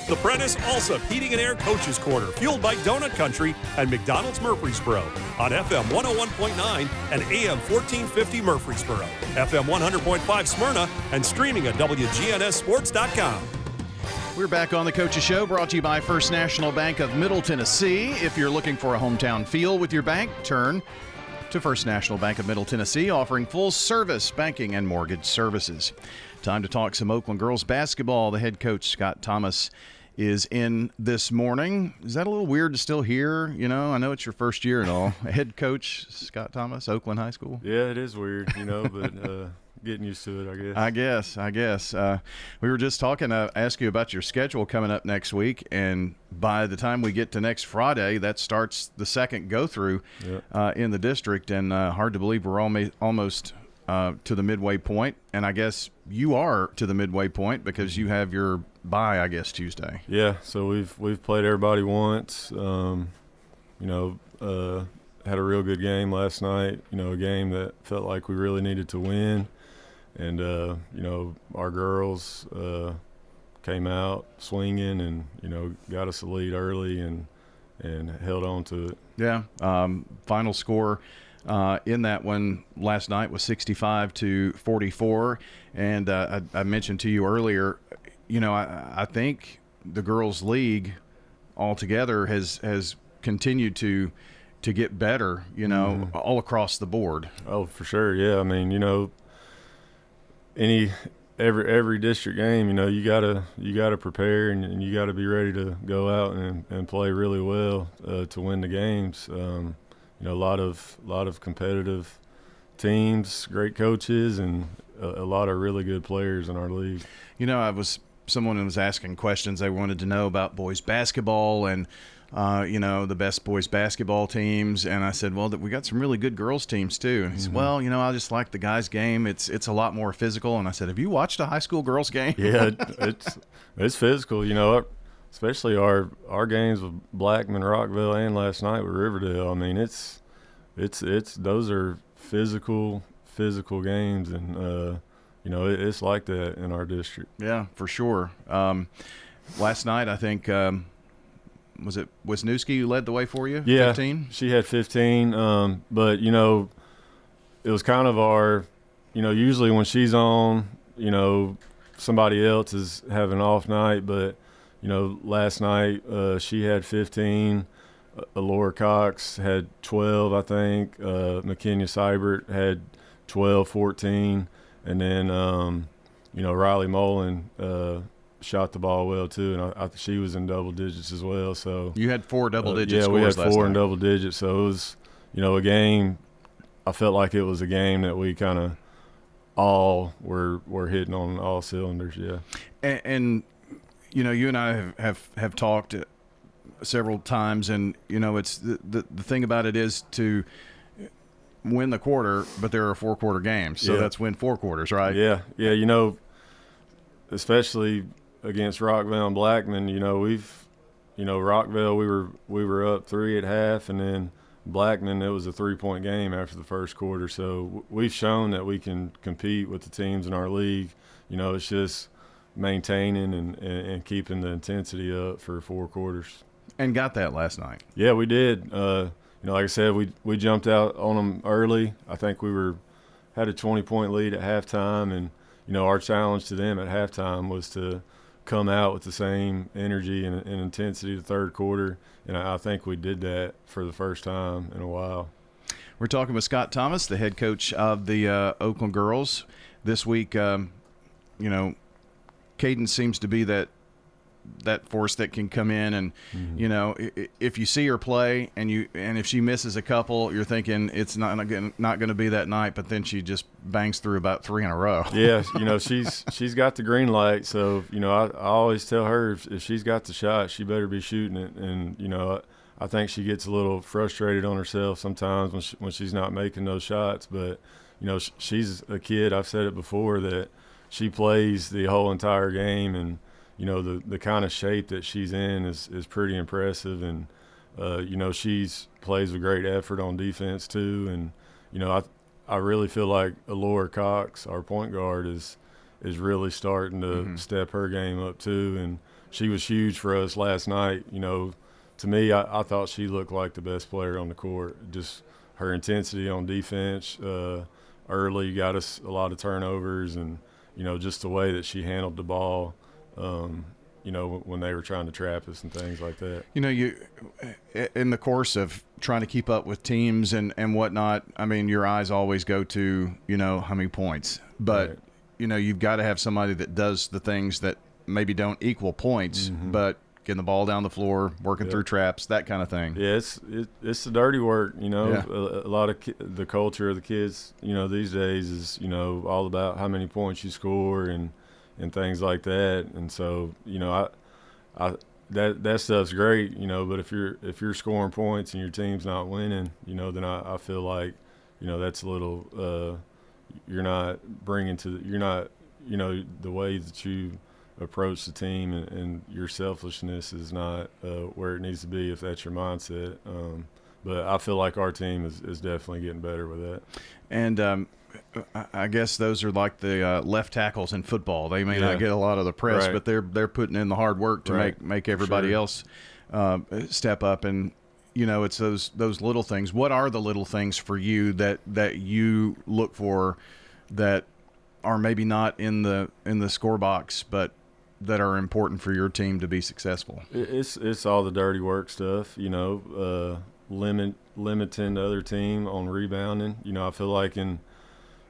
The Prentice Allsup Heating and Air Coaches Corner, fueled by Donut Country and McDonald's Murfreesboro on FM 101.9 and AM 1450 Murfreesboro, FM 100.5 Smyrna, and streaming at WGNSSports.com. We're back on the Coach's Show, brought to you by First National Bank of Middle Tennessee. If you're looking for a hometown feel with your bank, turn to First National Bank of Middle Tennessee, offering full-service banking and mortgage services. Time to talk some Oakland girls basketball. The head coach, Scott Thomas, is in this morning. Is that a little weird to still hear? You know, I know it's your first year and all. Head coach Scott Thomas, Oakland High School. Yeah, it is weird, but getting used to it, I guess. We were just talking, ask you about your schedule coming up next week, and by the time we get to next Friday, that starts the second go-through in the district, and hard to believe we're almost to the midway point, and I guess you are to the midway point because you have your bye, I guess, Tuesday. Yeah, so we've played everybody once. Had a real good game last night. A game that felt like we really needed to win, and our girls came out swinging and got us a lead early and held on to it. Yeah. Final score in that one last night was 65-44, and I mentioned to you earlier, I think the girls' league altogether has continued to get better, all across the board. Oh, for sure, yeah. I mean, every district game, you gotta prepare and you gotta be ready to go out and play really well to win the games. A lot of competitive teams, great coaches, and a lot of really good players in our league. Someone was asking questions. They wanted to know about boys basketball and the best boys basketball teams, and I said, well, we got some really good girls teams too. And he said, well, I just like the guys' game. It's a lot more physical. And I said, have you watched a high school girls game? Yeah, it's physical. Especially our games with Blackman, Rockville, and last night with Riverdale. I mean, it's those are physical games, and it's like that in our district. Yeah, for sure. Last night, I think. Was it Wisniewski who led the way for you? Yeah, 15? She had 15. But it was kind of our, usually when she's on, somebody else is having an off night. But last night she had 15. Laura Cox had 12, I think. McKenya Seibert had 12, 14, and then Riley Mullen shot the ball well too, and she was in double digits as well. So you had 4 double-digit scores. Yeah, we had 4 in double digits. So it was, a game. I felt like it was a game that we kind of all were hitting on all cylinders. Yeah, and you and I have talked several times, and it's the thing about it is to win the quarter, but there are 4-quarter games, so that's win 4 quarters, right? Yeah, especially against Rockville and Blackman, Rockville we were up 3 at half, and then Blackman, it was a 3-point game after the first quarter. So we've shown that we can compete with the teams in our league. It's just maintaining and keeping the intensity up for 4 quarters. And got that last night. Yeah, we did. Like I said, we jumped out on them early. I think we had a 20-point lead at halftime, and our challenge to them at halftime was to come out with the same energy and intensity the third quarter, and I think we did that for the first time in a while. We're talking with Scott Thomas, the head coach of the Oakland girls. This week, Caden seems to be that force that can come in and if you see her play and if she misses a couple, you're thinking it's not going to be that night, but then she just bangs through about 3 in a row. Yeah, she's got the green light, so I always tell her if she's got the shot, she better be shooting it. And I think she gets a little frustrated on herself sometimes when she's not making those shots, but she's a kid, I've said it before, that she plays the whole entire game, and the kind of shape that she's in is pretty impressive, and she's plays with great effort on defense too, and I really feel like Laura Cox, our point guard, is is really starting to step her game up too, and she was huge for us last night. You know, to me, I thought she looked like the best player on the court. Just her intensity on defense early got us a lot of turnovers, and you know, just the way that she handled the ball. You know, when they were trying to trap us and things like that. You know, you in the course of trying to keep up with teams and whatnot, I mean, your eyes always go to, you know, how many points. But, Right. you know, you've got to have somebody that does the things that maybe don't equal points, but getting the ball down the floor, working through traps, that kind of thing. Yeah, it's the dirty work, you know. Yeah. A lot of the culture of the kids, you know, these days is, you know, all about how many points you score and things like that. And so, you know, that stuff's great, you know, but if you're scoring points and your team's not winning, you know, then I feel like, you know, that's a little you're not, you know, the way that you approach the team and your selfishness is not where it needs to be if that's your mindset. But I feel like our team is definitely getting better with that. And I guess those are like the left tackles in football. They may not get a lot of the press, Right. but they're putting in the hard work to Right. make everybody Sure. else step up. And you know, it's those little things. What are the little things for you that you look for that are maybe not in the score box, but that are important for your team to be successful? It's all the dirty work stuff, you know, limiting the other team on rebounding. You know, I feel like in,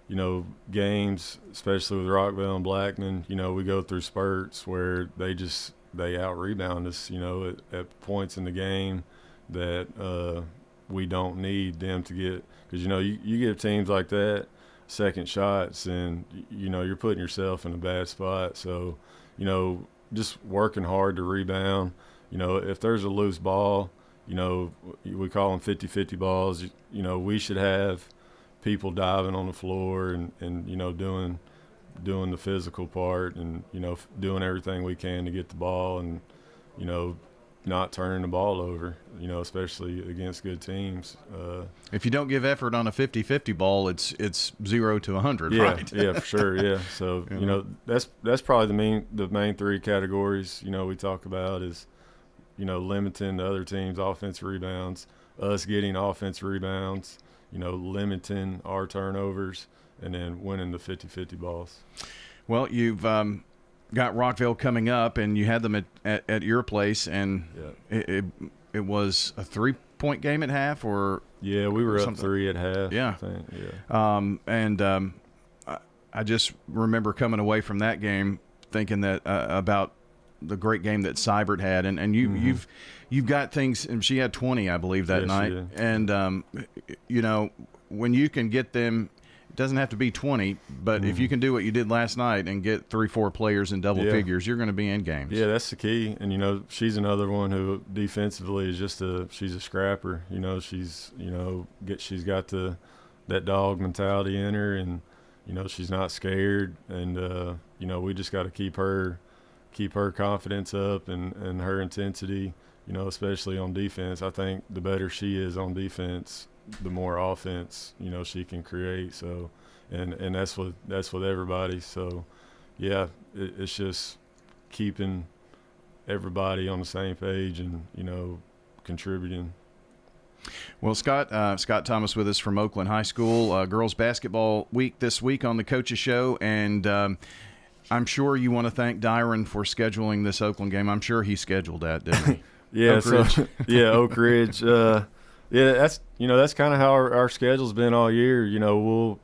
you know, games, especially with Rockville and Blackman, you know, we go through spurts where they out-rebound us, you know, at points in the game that we don't need them to get. Because, you know, you give teams like that second shots and, you know, you're putting yourself in a bad spot. So, you know, just working hard to rebound. You know, if there's a loose ball, you know, we call them 50-50 balls. You know, we should have people diving on the floor and you know, doing the physical part and, you know, doing everything we can to get the ball and, you know, not turning the ball over, you know, especially against good teams. If you don't give effort on a 50-50 ball, it's 0 to 100, Yeah, right? yeah, for sure, yeah. So, you know, that's probably the main three categories, you know, we talk about is, you know, limiting the other team's offensive rebounds, us getting offensive rebounds, you know, limiting our turnovers, and then winning the 50-50 balls. Well, you've got Rockville coming up, and you had them at your place, and it was a 3-point game at half, or yeah, we were up something. 3 at half. Yeah. I think, yeah. I just remember coming away from that game thinking that about the great game that Seibert had, and you've got things. And she had 20, I believe, that Yes, night. she did. And you know, when you can get them, it doesn't have to be 20, but if you can do what you did last night and get 3-4 players in double figures, you're going to be in games. Yeah, that's the key. And, you know, she's another one who defensively is she's a scrapper. You know, she's got that dog mentality in her, and, you know, she's not scared. And, you know, we just got to keep her confidence up and her intensity, you know, especially on defense. I think the better she is on defense, the more offense, you know, she can create. So, and that's with everybody. So, yeah, it's just keeping everybody on the same page and, you know, contributing. Well, Scott Thomas with us from Oakland High School. Girls Basketball Week this week on the Coaches Show, and I'm sure you want to thank Dyron for scheduling this Oakland game. I'm sure he scheduled that, didn't he? Yeah, Oak Ridge. Oak Ridge. Yeah, that's kind of how our schedule's been all year. You know,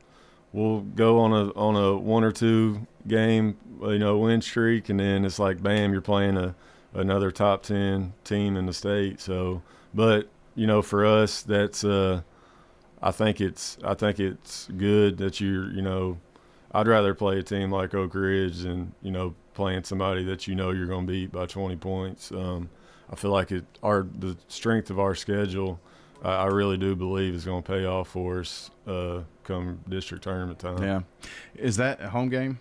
we'll go on a 1 or 2 game, you know, win streak, and then it's like bam, you're playing another top 10 team in the state. So, but you know, for us, that's I think it's good that you know, I'd rather play a team like Oak Ridge than, you know, playing somebody that you know you're going to beat by 20 points. I feel like the strength of our schedule, I really do believe is going to pay off for us come district tournament time. Yeah. Is that a home game?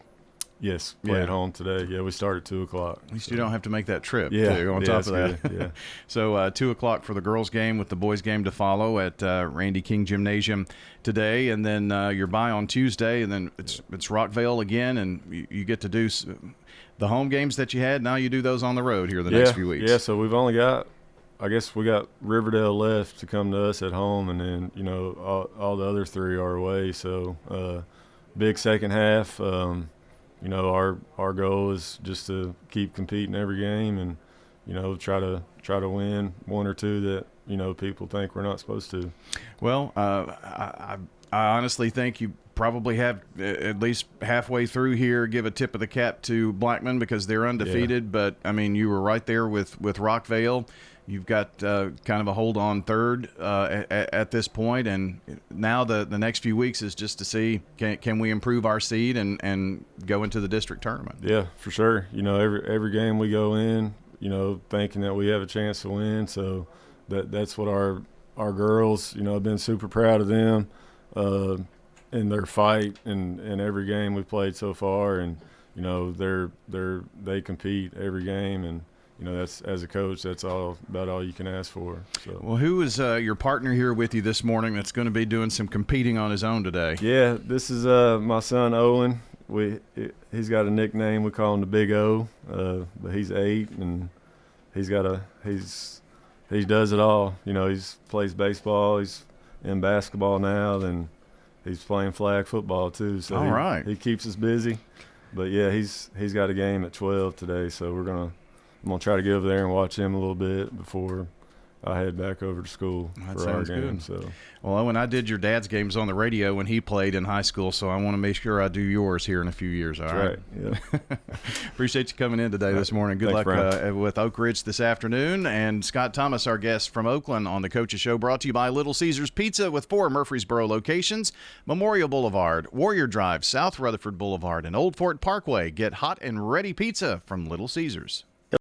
Yes, play Yeah. at home today. Yeah, we start at 2:00. At least you don't have to make that trip, Yeah, too, on yeah, top that's of that. good, yeah. So 2 o'clock for the girls' game with the boys' game to follow at Randy King Gymnasium today. And then you're by on Tuesday, and then it's Rockvale again, and you get to do the home games that you had. Now you do those on the road here the next few weeks. Yeah, so we've only got – I guess we got Riverdale left to come to us at home, and then, you know, all the other 3 are away. So big second half. You know, our goal is just to keep competing every game and, you know, try to win 1 or 2 that, you know, people think we're not supposed to. Well, I honestly think you probably have at least halfway through here give a tip of the cap to Blackman because they're undefeated. Yeah. But, I mean, you were right there with Rockvale. You've got kind of a hold on third at this point, and now the next few weeks is just to see can we improve our seed and go into the district tournament. Yeah, for sure. You know, every game we go in, you know, thinking that we have a chance to win. So that's what our girls, you know, I've been super proud of them in their fight in every game we've played so far, and you know they compete every game and. You know, that's as a coach, that's about all you can ask for. So. Well, who is your partner here with you this morning that's going to be doing some competing on his own today? Yeah, this is my son Owen. He's got a nickname. We call him the Big O. But he's 8, and he does it all. You know, he plays baseball. He's in basketball now. Then he's playing flag football too. So all right. He keeps us busy. But yeah, he's got a game at 12 today. So I'm going to try to get over there and watch him a little bit before I head back over to school for our game. Good. So. Well, Owen, I did your dad's games on the radio when he played in high school, so I want to make sure I do yours here in a few years. All right. Yeah. Appreciate you coming in today this morning. Good Thanks, luck with Oak Ridge this afternoon. And Scott Thomas, our guest from Oakland on the Coach's Show, brought to you by Little Caesars Pizza with 4 Murfreesboro locations: Memorial Boulevard, Warrior Drive, South Rutherford Boulevard, and Old Fort Parkway. Get hot and ready pizza from Little Caesars.